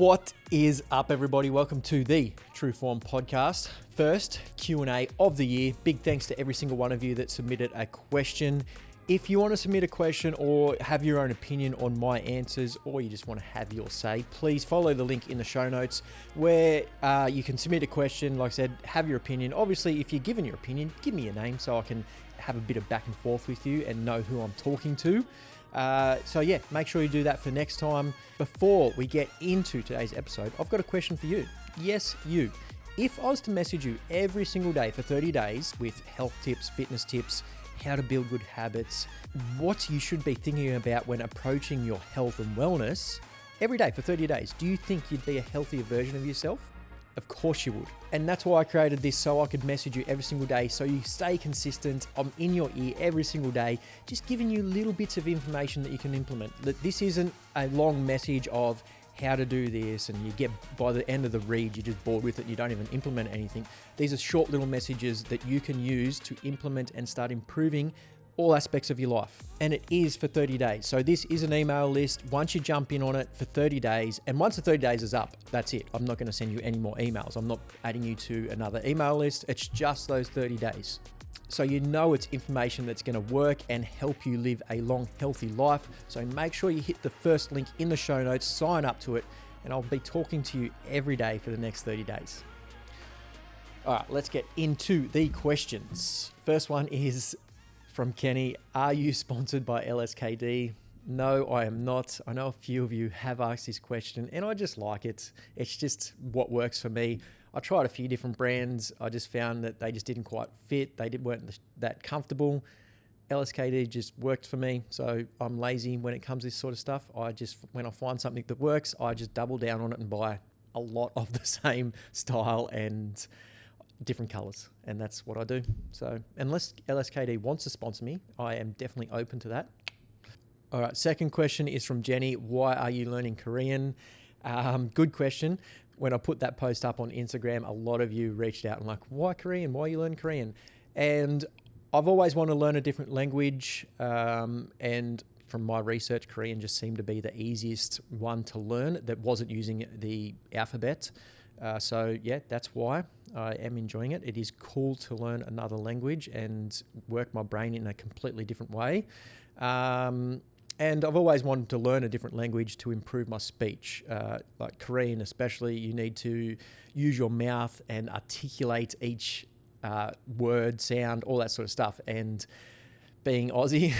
What is up, everybody? Welcome to the True Form podcast. First Q&A of the year. Big thanks to every single one of you that submitted a question. If you want to submit a question or have your own opinion on my answers, or you just want to have your say, please follow the link in the show notes where you can submit a question. Like I said, have your opinion. Obviously, if you're giving your opinion, give me your name so I can have a bit of back and forth with you and know who I'm talking to. Make sure you do that for next time. Before we get into today's episode, I've got a question for you. Yes, you. If I was to message you every single day for 30 days with health tips, fitness tips, how to build good habits, what you should be thinking about when approaching your health and wellness every day for 30 days, do you think you'd be a healthier version of yourself? Of course you would. And that's why I created this, so I could message you every single day so you stay consistent. I'm in your ear every single day, just giving you little bits of information that you can implement. That this isn't a long message of how to do this and you get by the end of the read, you're just bored with it, you don't even implement anything. These are short little messages that you can use to implement and start improving all aspects of your life. And it is for 30 days. So this is an email list. Once you jump in on it for 30 days, and once the 30 days is up, that's it. I'm not going to send you any more emails. I'm not adding you to another email list. It's just those 30 days. So you know it's information that's going to work and help you live a long, healthy life. So make sure you hit the first link in the show notes, sign up to it, and I'll be talking to you every day for the next 30 days. All right, let's get into the questions. First one is from Kenny. Are you sponsored by LSKD? No, I am not. I know a few of you have asked this question and I just like it. It's just what works for me. I tried a few different brands. I just found that they just didn't quite fit. They weren't that comfortable. LSKD just worked for me. So I'm lazy when it comes to this sort of stuff. When I find something that works, I just double down on it and buy a lot of the same style and different colors, and that's what I do. So unless LSKD wants to sponsor me, I am definitely open to that. All right, second question is from Jenny. Why are you learning Korean? Good question. When I put that post up on Instagram, a lot of you reached out and like, why Korean? Why are you learning Korean? And I've always wanted to learn a different language, and from my research, Korean just seemed to be the easiest one to learn that wasn't using the alphabet. That's why I am enjoying it. It is cool to learn another language and work my brain in a completely different way. And I've always wanted to learn a different language to improve my speech. Like Korean especially, you need to use your mouth and articulate each word, sound, all that sort of stuff. And being Aussie,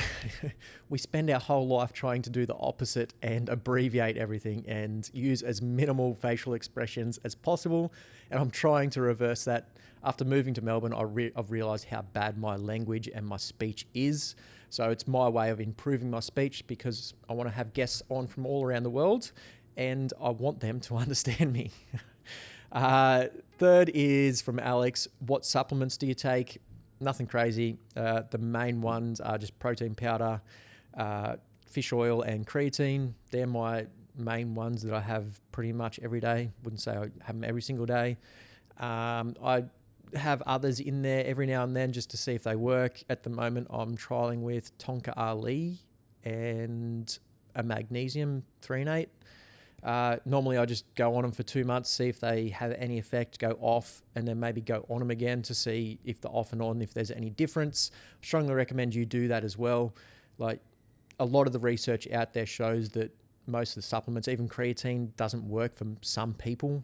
we spend our whole life trying to do the opposite and abbreviate everything and use as minimal facial expressions as possible. And I'm trying to reverse that. After moving to Melbourne, I've realized how bad my language and my speech is. So it's my way of improving my speech because I want to have guests on from all around the world and I want them to understand me. Third is from Alex. What supplements do you take? Nothing crazy. The main ones are just protein powder, fish oil, and creatine. They're my main ones that I have pretty much every day. Wouldn't say I have them every single day. I have others in there every now and then just to see if they work. At the moment, I'm trialing with Tonka Ali and a magnesium threonate. Normally I just go on them for 2 months, see if they have any effect, go off, and then maybe go on them again to see if the off and on, if there's any difference. Strongly recommend you do that as well. Like a lot of the research out there shows that most of the supplements, even creatine, doesn't work for some people.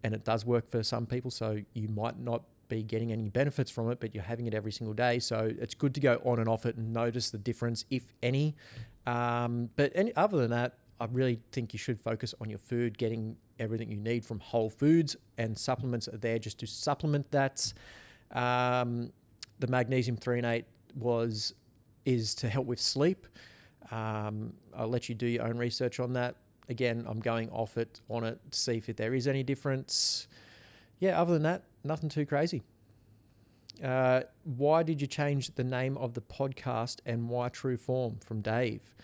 And it does work for some people. So you might not be getting any benefits from it, but you're having it every single day. So it's good to go on and off it and notice the difference, if any. Other than that, I really think you should focus on your food, getting everything you need from whole foods, and supplements are there just to supplement that. The magnesium threonate is to help with sleep. I'll let you do your own research on that. Again, I'm going off it, on it, to see if there is any difference. Yeah, other than that, nothing too crazy. Why did you change the name of the podcast and why True Form? From Dave.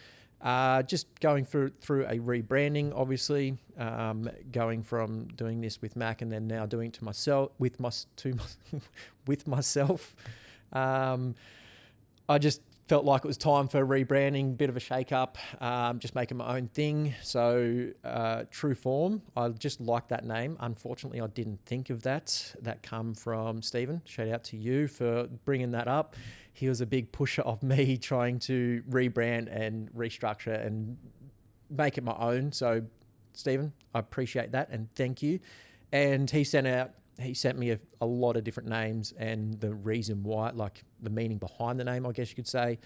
Just going through a rebranding, obviously, going from doing this with Mac and then now doing it to myself with myself. I just felt like it was time for rebranding, bit of a shake up, just making my own thing. So True Form, I just like that name. Unfortunately, I didn't think of that. That come from Stephen. Shout out to you for bringing that up. He was a big pusher of me trying to rebrand and restructure and make it my own. So Stephen, I appreciate that and thank you. And he sent me a lot of different names and the reason why, like the meaning behind the name, I guess you could say.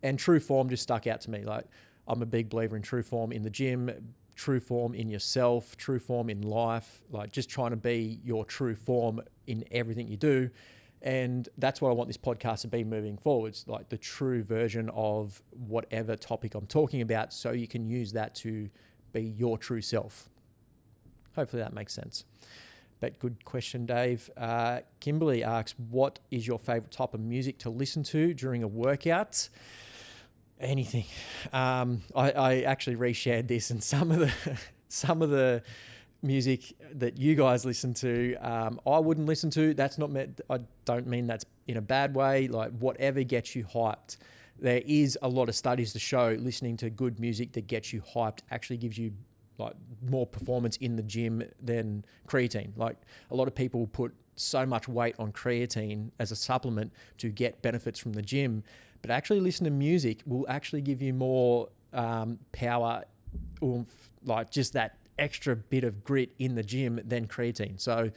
And True Form just stuck out to me. Like, I'm a big believer in true form in the gym, true form in yourself, true form in life, like just trying to be your true form in everything you do. And that's what I want this podcast to be moving forwards, like the true version of whatever topic I'm talking about, so you can use that to be your true self. Hopefully that makes sense. But good question, Dave. Kimberly asks, what is your favorite type of music to listen to during a workout? Anything. I actually reshared this, and some of the music that you guys listen to, I wouldn't listen to. That's not meant, I don't mean that's in a bad way. Like, whatever gets you hyped. There is a lot of studies to show listening to good music that gets you hyped actually gives you like more performance in the gym than creatine. Like, a lot of people put so much weight on creatine as a supplement to get benefits from the gym, but actually listen to music will actually give you more power, oomph, like just that extra bit of grit in the gym than creatine. So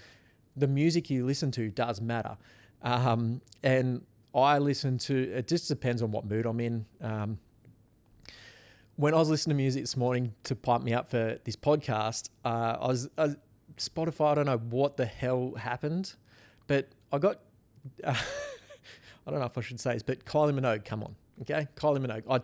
the music you listen to does matter. And I listen to, it just depends on what mood I'm in. When I was listening to music this morning to pump me up for this podcast, Spotify, I don't know what the hell happened, but I got, I don't know if I should say this, but Kylie Minogue, come on, okay? Kylie Minogue. I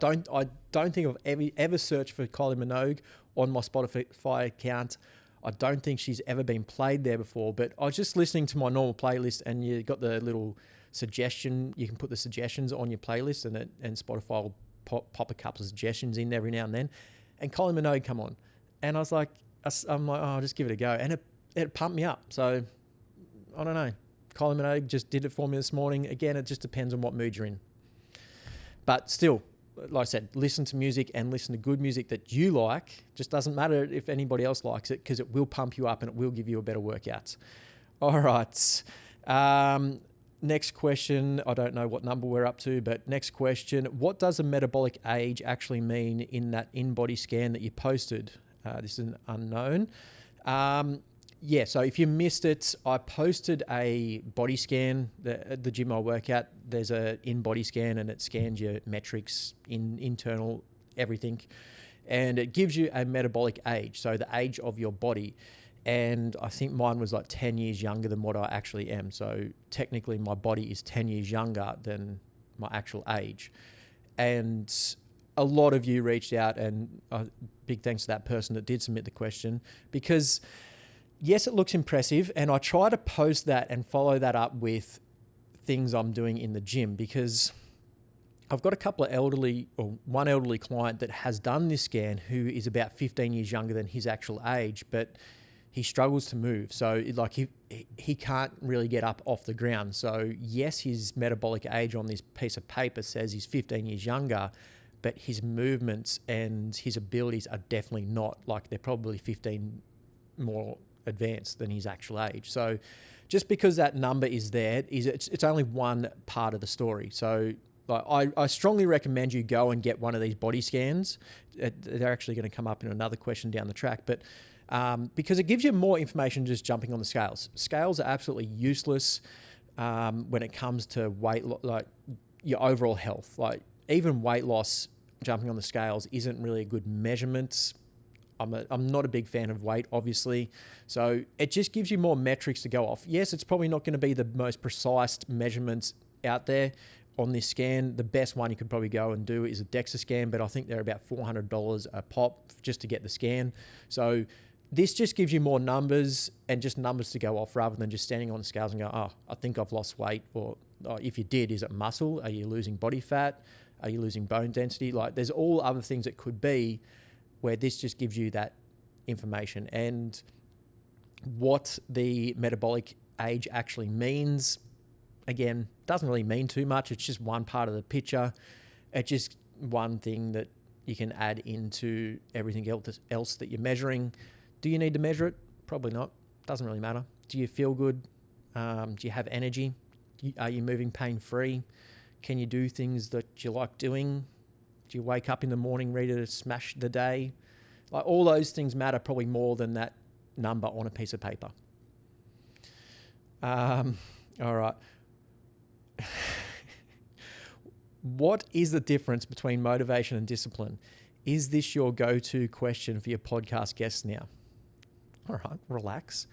don't think I've ever searched for Kylie Minogue on my Spotify account. I don't think she's ever been played there before, but I was just listening to my normal playlist, and you got the little suggestion, you can put the suggestions on your playlist, and Spotify will pop a couple of suggestions in every now and then, and Kylie Minogue come on, and I'm like, oh, I'll just give it a go, and it pumped me up. So I don't know, Kylie Minogue just did it for me this morning. Again, it just depends on what mood you're in, but still, like I said, listen to music and listen to good music that you like. Just doesn't matter if anybody else likes it, because it will pump you up and it will give you a better workout. All right. Next question. I don't know what number we're up to, but next question. What does a metabolic age actually mean in that in-body scan that you posted? This is an unknown. Yeah, so if you missed it, I posted a body scan. The gym I work at, there's a in-body scan, and it scans your metrics, internal, everything. And it gives you a metabolic age, so the age of your body. And I think mine was like 10 years younger than what I actually am. So technically my body is 10 years younger than my actual age. And a lot of you reached out, and big thanks to that person that did submit the question, because yes, it looks impressive. And I try to post that and follow that up with things I'm doing in the gym, because I've got a couple of one elderly client that has done this scan who is about 15 years younger than his actual age, but he struggles to move. So he can't really get up off the ground. So yes, his metabolic age on this piece of paper says he's 15 years younger, but his movements and his abilities are definitely not. Like, they're probably 15 more advanced than his actual age. So just because that number is there, it's only one part of the story. So I strongly recommend you go and get one of these body scans. They're actually going to come up in another question down the track, but because it gives you more information just jumping on the scales. Scales are absolutely useless when it comes to weight, like your overall health. Like, even weight loss, jumping on the scales isn't really a good measurement. I'm not a big fan of weight, obviously. So it just gives you more metrics to go off. Yes, it's probably not going to be the most precise measurements out there on this scan. The best one you could probably go and do is a DEXA scan, but I think they're about $400 a pop just to get the scan. So this just gives you more numbers and just numbers to go off, rather than just standing on the scales and go, oh, I think I've lost weight. Or if you did, is it muscle? Are you losing body fat? Are you losing bone density? Like, there's all other things it could be, where this just gives you that information. And what the metabolic age actually means, again, doesn't really mean too much. It's just one part of the picture. It's just one thing that you can add into everything else that you're measuring. Do you need to measure it? Probably not. Doesn't really matter. Do you feel good? Do you have energy? Are you moving pain-free? Can you do things that you like doing? Do you wake up in the morning ready to smash the day? Like, all those things matter probably more than that number on a piece of paper. All right. What is the difference between motivation and discipline? Is this your go-to question for your podcast guests now? All right, relax.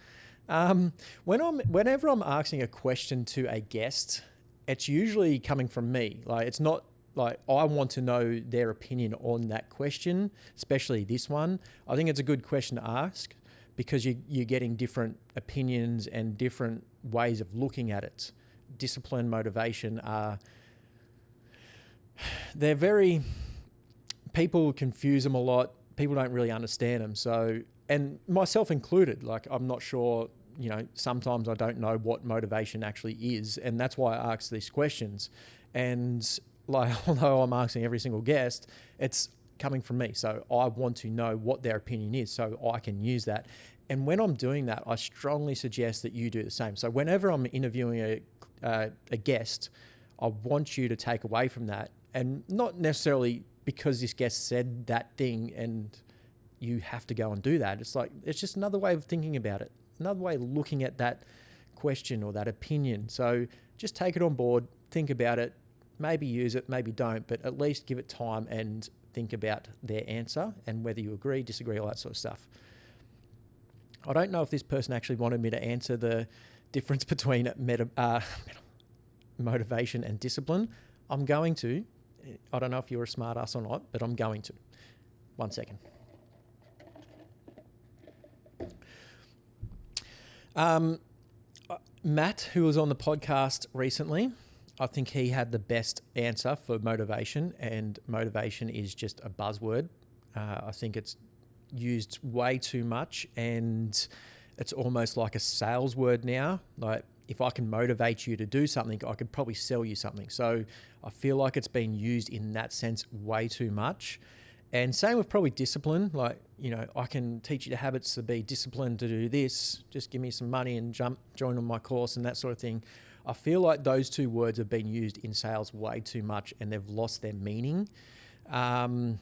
Whenever I'm asking a question to a guest, it's usually coming from me. Like, it's not like I want to know their opinion on that question, especially this one. I think it's a good question to ask because you're getting different opinions and different ways of looking at it. Discipline, motivation they're very, people confuse them a lot. People don't really understand them. So, and myself included, like, I'm not sure, sometimes I don't know what motivation actually is. And that's why I ask these questions. And like, although I'm asking every single guest, it's coming from me. So I want to know what their opinion is so I can use that. And when I'm doing that, I strongly suggest that you do the same. So whenever I'm interviewing a guest, I want you to take away from that, and not necessarily because this guest said that thing and you have to go and do that. It's like, it's just another way of thinking about it, another way of looking at that question or that opinion. So just take it on board, think about it, maybe use it, maybe don't, but at least give it time and think about their answer and whether you agree, disagree, all that sort of stuff. I don't know if this person actually wanted me to answer the difference between motivation and discipline. I'm going to. I don't know if you're a smart ass or not, but I'm going to. 1 second. Matt, who was on the podcast recently, I think he had the best answer for motivation, and motivation is just a buzzword. I think it's used way too much, and it's almost like a sales word now. Like, if I can motivate you to do something, I could probably sell you something. So I feel like it's been used in that sense way too much. And same with probably discipline. Like, I can teach you the habits to be disciplined to do this. Just give me some money and join on my course and that sort of thing. I feel like those two words have been used in sales way too much and they've lost their meaning. But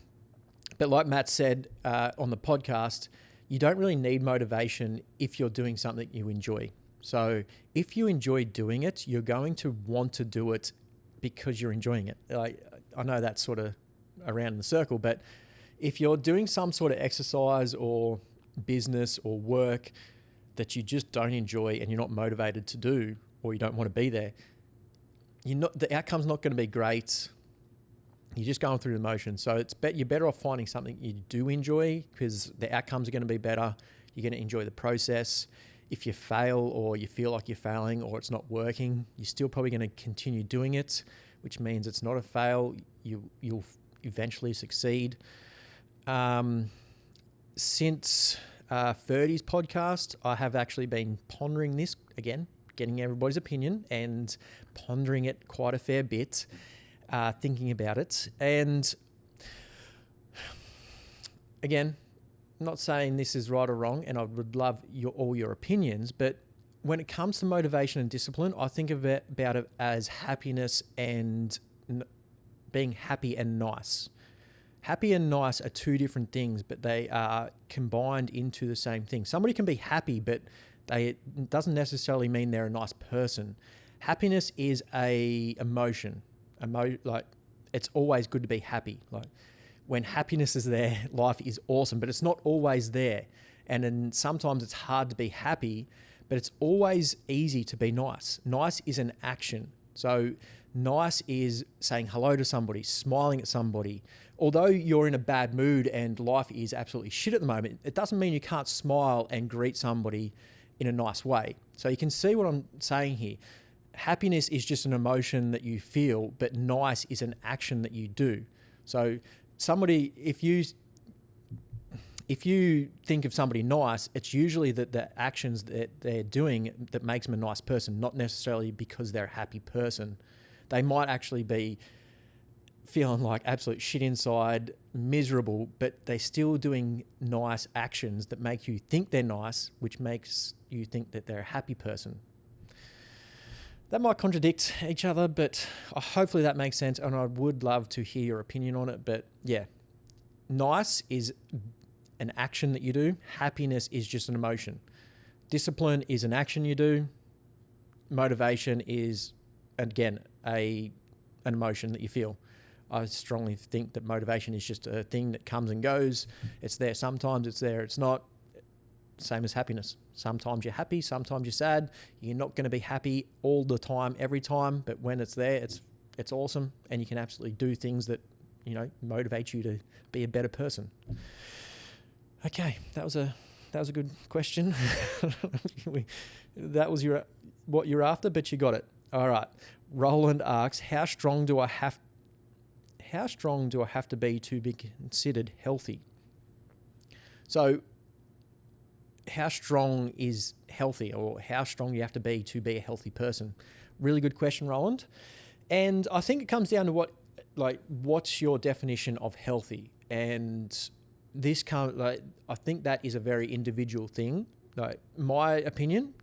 like Matt said on the podcast, you don't really need motivation if you're doing something you enjoy. So if you enjoy doing it, you're going to want to do it because you're enjoying it. I know that's sort of around in the circle, but if you're doing some sort of exercise or business or work that you just don't enjoy and you're not motivated to do, or you don't want to be there, the outcome's not going to be great. You're just going through the motions. So you're better off finding something you do enjoy because the outcomes are going to be better. You're going to enjoy the process. If you fail or you feel like you're failing or it's not working, you're still probably going to continue doing it, which means it's not a fail. You'll eventually succeed. Since 30's podcast, I have actually been pondering this again, getting everybody's opinion and pondering it quite a fair bit, thinking about it. And again, I'm not saying this is right or wrong, and I would love all your opinions, but when it comes to motivation and discipline, I think about it as happiness and being happy and nice. Happy and nice are two different things, but they are combined into the same thing. Somebody can be happy, but it doesn't necessarily mean they're a nice person. Happiness is a emotion. Like, it's always good to be happy. Like, when happiness is there, life is awesome, but it's not always there. And then sometimes it's hard to be happy, but it's always easy to be nice. Nice is an action. So nice is saying hello to somebody, smiling at somebody. Although you're in a bad mood and life is absolutely shit at the moment, it doesn't mean you can't smile and greet somebody in a nice way. So you can see what I'm saying here. Happiness is just an emotion that you feel, but nice is an action that you do. So somebody, if you think of somebody nice, it's usually that the actions that they're doing that makes them a nice person, not necessarily because they're a happy person. They might actually be feeling like absolute shit inside, miserable, but they're still doing nice actions that make you think they're nice, which makes you think that they're a happy person. That might contradict each other, but hopefully that makes sense, and I would love to hear your opinion on it. But yeah, nice is an action that you do. Happiness is just an emotion. Discipline is an action you do. Motivation is, again, an emotion that you feel. I strongly think that motivation is just a thing that comes and goes. It's there sometimes, it's there, it's not. Same as happiness. Sometimes you're happy, sometimes you're sad. You're not going to be happy all the time, every time, but when it's there, it's awesome, and you can absolutely do things that, motivate you to be a better person. Okay, that was a good question. That was what you're after, but you got it. All right. Roland asks, how strong do I have to be considered healthy? So how strong is healthy, or how strong do you have to be a healthy person? Really good question, Roland. And I think it comes down to what's your definition of healthy? And I think that is a very individual thing. Like, my opinion,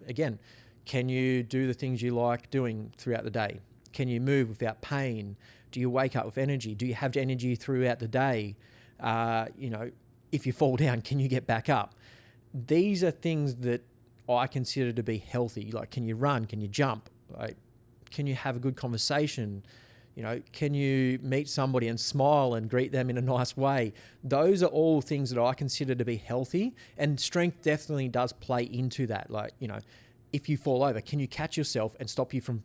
again, can you do the things you like doing throughout the day? Can you move without pain? Do you wake up with energy? Do you have energy throughout the day? If you fall down, can you get back up? These are things that I consider to be healthy. Like, can you run? Can you jump? Like, can you have a good conversation? Can you meet somebody and smile and greet them in a nice way? Those are all things that I consider to be healthy, and strength definitely does play into that. Like, if you fall over, can you catch yourself and stop you from,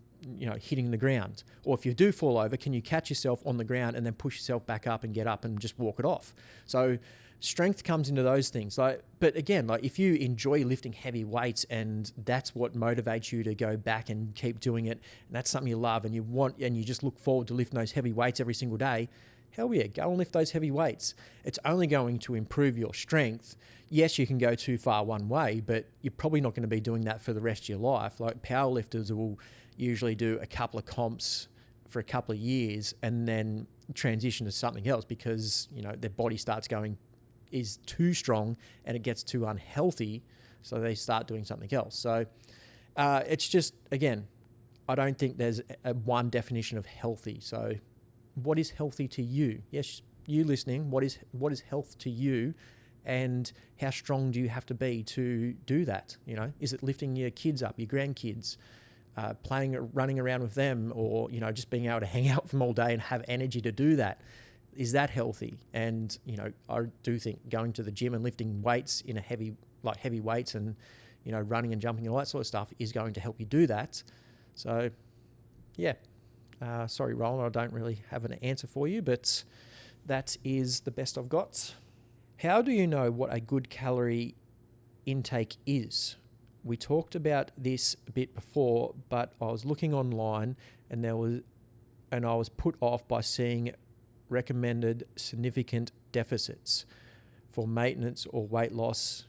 hitting the ground? Or if you do fall over, can you catch yourself on the ground and then push yourself back up and get up and just walk it off? So strength comes into those things. But again, if you enjoy lifting heavy weights and that's what motivates you to go back and keep doing it, and that's something you love and you want, and you just look forward to lifting those heavy weights every single day, hell yeah, go and lift those heavy weights. It's only going to improve your strength. Yes, you can go too far one way, but you're probably not going to be doing that for the rest of your life. Like, powerlifters will usually do a couple of comps for a couple of years and then transition to something else because, their body is too strong and it gets too unhealthy, so they start doing something else. So it's just, again, I don't think there's one definition of healthy. So what is healthy to you? Yes, you listening, what is health to you, and how strong do you have to be to do that? Is it lifting your kids up, your grandkids, running around with them, or just being able to hang out with them all day and have energy to do that? Is that healthy? And, I do think going to the gym and lifting weights in heavy weights and, running and jumping and all that sort of stuff is going to help you do that. So, yeah. Sorry, Roland, I don't really have an answer for you, but that is the best I've got. How do you know what a good calorie intake is? We talked about this a bit before, but I was looking online and I was put off by seeing recommended significant deficits for maintenance or weight loss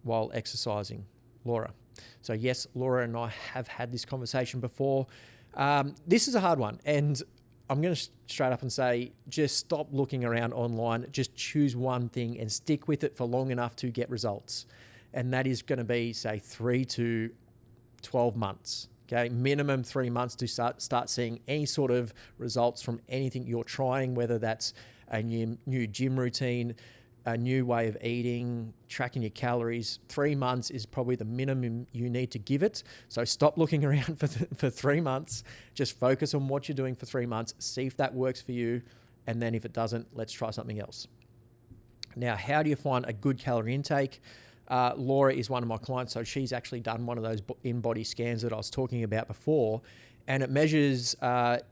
while exercising. Laura. So yes, Laura and I have had this conversation before. This is a hard one, and I'm going to straight up and say, just stop looking around online. Just choose one thing and stick with it for long enough to get results. And that is going to be, say, 3 to 12 months. Okay, minimum 3 months to start seeing any sort of results from anything you're trying, whether that's a new gym routine, a new way of eating, tracking your calories. 3 months is probably the minimum you need to give it. So stop looking around for 3 months. Just focus on what you're doing for 3 months. See if that works for you. And then if it doesn't, let's try something else. Now, how do you find a good calorie intake? Laura is one of my clients, so she's actually done one of those in-body scans that I was talking about before, and it measures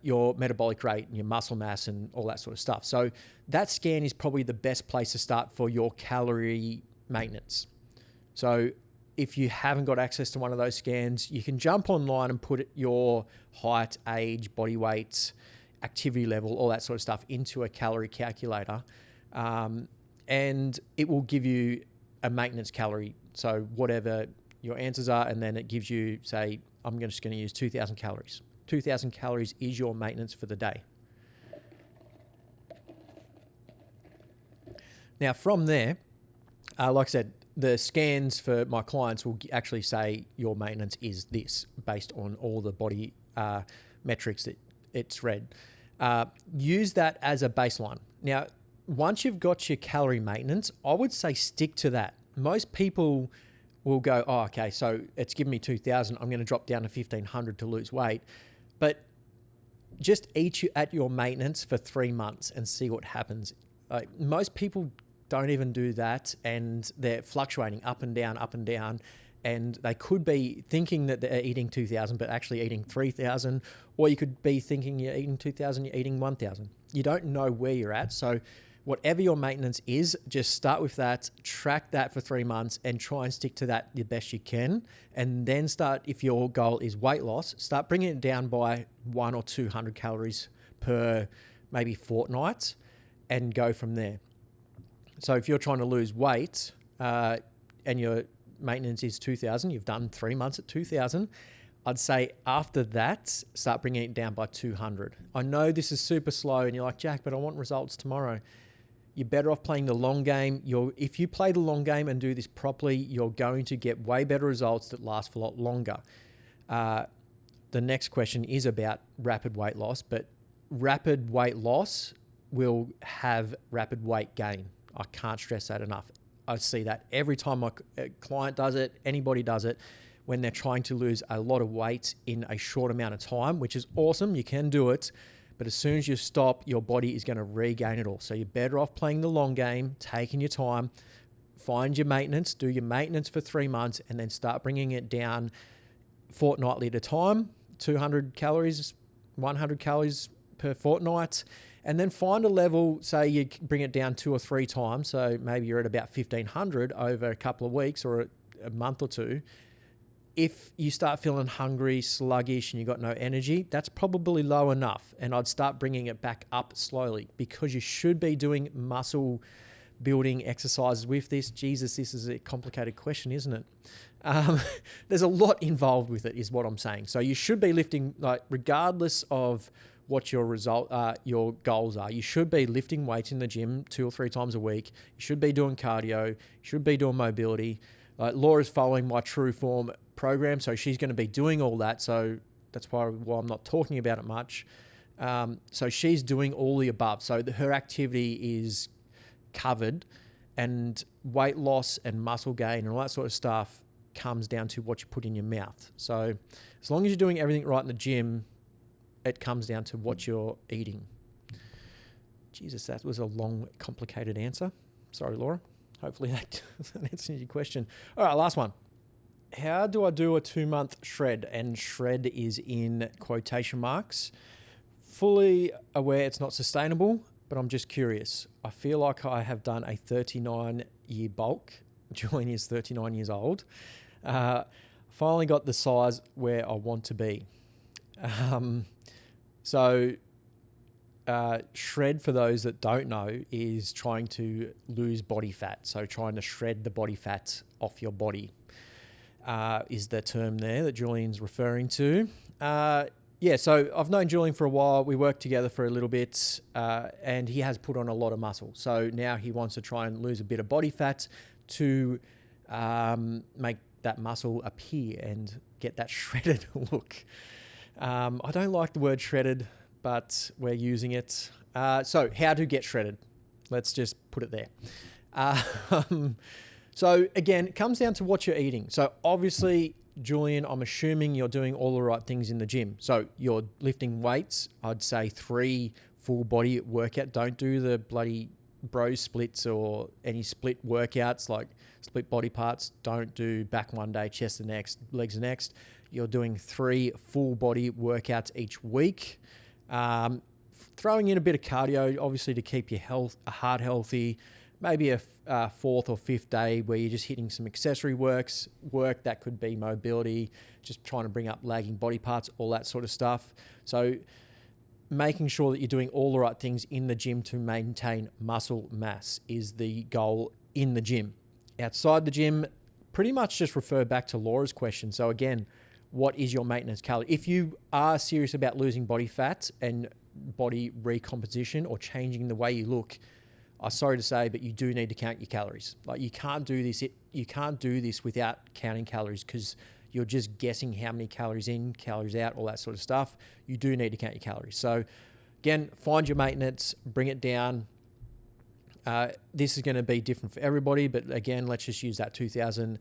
your metabolic rate and your muscle mass and all that sort of stuff. So that scan is probably the best place to start for your calorie maintenance. So if you haven't got access to one of those scans, you can jump online and put your height, age, body weight, activity level, all that sort of stuff into a calorie calculator, and it will give you a maintenance calorie. So whatever your answers are, and then it gives you, say, I'm just going to use 2,000 calories. 2,000 calories is your maintenance for the day. Now, from there, like I said, the scans for my clients will actually say your maintenance is this based on all the body metrics that it's read. Use that as a baseline. Now, once you've got your calorie maintenance, I would say stick to that. Most people will go, oh, okay, so it's given me 2,000. I'm going to drop down to 1,500 to lose weight. But just eat at your maintenance for 3 months and see what happens. Most people don't even do that, and they're fluctuating up and down, and they could be thinking that they're eating 2,000 but actually eating 3,000, or you could be thinking you're eating 2,000, you're eating 1,000. You don't know where you're at. So whatever your maintenance is, just start with that, track that for 3 months, and try and stick to that the best you can. And then start, if your goal is weight loss, start bringing it down by 100 or 200 calories per maybe fortnight and go from there. So if you're trying to lose weight and your maintenance is 2,000, you've done 3 months at 2,000, I'd say after that, start bringing it down by 200. I know this is super slow and you're like, Jack, but I want results tomorrow. You're better off playing the long game. If you play the long game and do this properly, you're going to get way better results that last for a lot longer. The next question is about rapid weight loss, but rapid weight loss will have rapid weight gain. I can't stress that enough. I see that every time my client does it, anybody does it, when they're trying to lose a lot of weight in a short amount of time, which is awesome. You can do it. But as soon as you stop, your body is going to regain it all. So you're better off playing the long game, taking your time, find your maintenance, do your maintenance for 3 months, and then start bringing it down fortnightly at a time, 200 calories, 100 calories per fortnight. And then find a level, say you bring it down 2 or 3 times. So maybe you're at about 1,500 over a couple of weeks or a month or two. If you start feeling hungry, sluggish, and you've got no energy, that's probably low enough. And I'd start bringing it back up slowly, because you should be doing muscle building exercises with this. Jesus, this is a complicated question, isn't it? There's a lot involved with it, is what I'm saying. So you should be lifting, like, regardless of what your goals are. You should be lifting weights in the gym 2 or 3 times a week. You should be doing cardio. You should be doing mobility. Laura's following my True Form program, so she's going to be doing all that. So that's why I'm not talking about it much. So she's doing all the above. So her activity is covered, and weight loss and muscle gain and all that sort of stuff comes down to what you put in your mouth. So as long as you're doing everything right in the gym, it comes down to what you're eating. Jesus, that was a long, complicated answer. Sorry, Laura. Hopefully that answers your question. All right, last one. How do I do a 2-month shred? And shred is in quotation marks. Fully aware it's not sustainable, but I'm just curious. I feel like I have done a 39-year bulk. Julian is 39 years old. Finally got the size where I want to be. Shred, for those that don't know, is trying to lose body fat. So trying to shred the body fat off your body is the term there that Julian's referring to. So I've known Julian for a while. We worked together for a little bit, and he has put on a lot of muscle. So now he wants to try and lose a bit of body fat to make that muscle appear and get that shredded look. I don't like the word shredded, but we're using it. So how to get shredded? Let's just put it there. So again, it comes down to what you're eating. So obviously, Julian, I'm assuming you're doing all the right things in the gym. So you're lifting weights. I'd say 3 full body workout. Don't do the bloody bro splits or any split workouts like split body parts. Don't do back one day, chest the next, legs the next. You're doing 3 full body workouts each week. Throwing in a bit of cardio, obviously, to keep your heart healthy. Maybe a 4th or 5th day where you're just hitting some accessory work that could be mobility, just trying to bring up lagging body parts, all that sort of stuff. So making sure that you're doing all the right things in the gym to maintain muscle mass is the goal in the gym. Outside the gym, pretty much just refer back to Laura's question. So again, what is your maintenance calorie? If you are serious about losing body fat and body recomposition or changing the way you look, I'm sorry to say, but you do need to count your calories. Like you can't do this without counting calories, because you're just guessing how many calories in, calories out, all that sort of stuff. You do need to count your calories. So again, find your maintenance, bring it down. This is going to be different for everybody, but again, let's just use that 2,000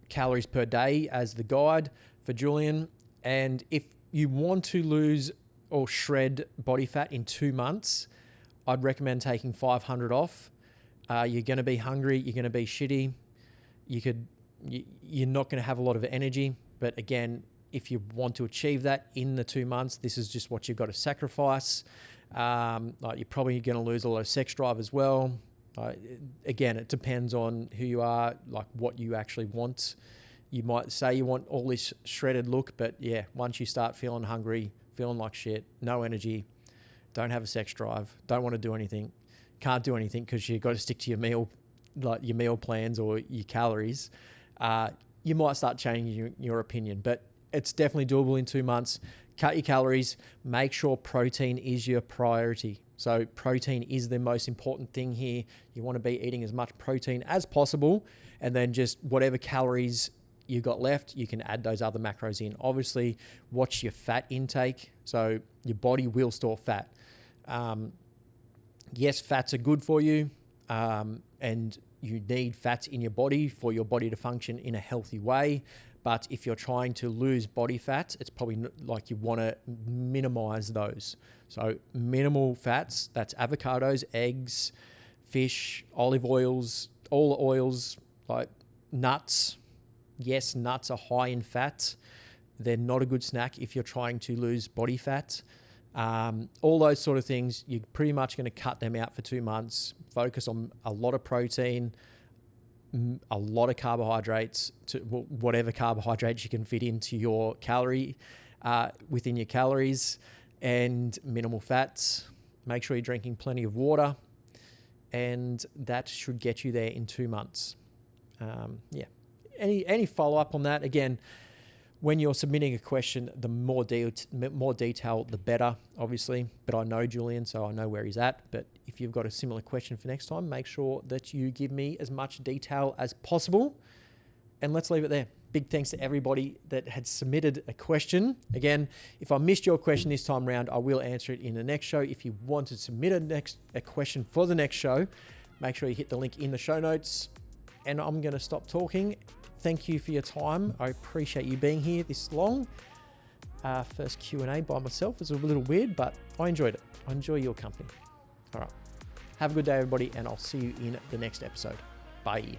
calories per day as the guide for Julian. And if you want to lose or shred body fat in 2 months, I'd recommend taking 500 off. You're going to be hungry. You're going to be shitty. You're not going to have a lot of energy. But again, if you want to achieve that in the 2 months, this is just what you've got to sacrifice. Like you're probably going to lose a lot of sex drive as well. Again, it depends on who you are, like what you actually want. You might say you want all this shredded look, but yeah, once you start feeling hungry, feeling like shit, no energy, don't have a sex drive, don't want to do anything, can't do anything because you've got to stick to your meal plans or your calories, you might start changing your opinion. But it's definitely doable in 2 months. Cut your calories, make sure protein is your priority. So protein is the most important thing here. You want to be eating as much protein as possible, and then just whatever calories you got left, you can add those other macros in. Obviously, watch your fat intake. So your body will store fat. Yes, fats are good for you, and you need fats in your body for your body to function in a healthy way. But if you're trying to lose body fat, it's probably like you want to minimize those. So minimal fats, that's avocados, eggs, fish, olive oils, all the oils, like nuts. Yes, nuts are high in fat. They're not a good snack if you're trying to lose body fat. All those sort of things, you're pretty much going to cut them out for 2 months. Focus on a lot of protein, a lot of carbohydrates, to whatever carbohydrates you can fit into your calorie, within your calories, and minimal fats. Make sure you're drinking plenty of water, and that should get you there in 2 months. Yeah. Any follow-up on that? Again, when you're submitting a question, the more detail, the better, obviously. But I know Julian, so I know where he's at. But if you've got a similar question for next time, make sure that you give me as much detail as possible. And let's leave it there. Big thanks to everybody that had submitted a question. Again, if I missed your question this time around, I will answer it in the next show. If you want to submit a question for the next show, make sure you hit the link in the show notes. And I'm going to stop talking. Thank you for your time. I appreciate you being here this long. First Q&A by myself was a little weird, but I enjoyed it. I enjoy your company. All right. Have a good day, everybody, and I'll see you in the next episode. Bye.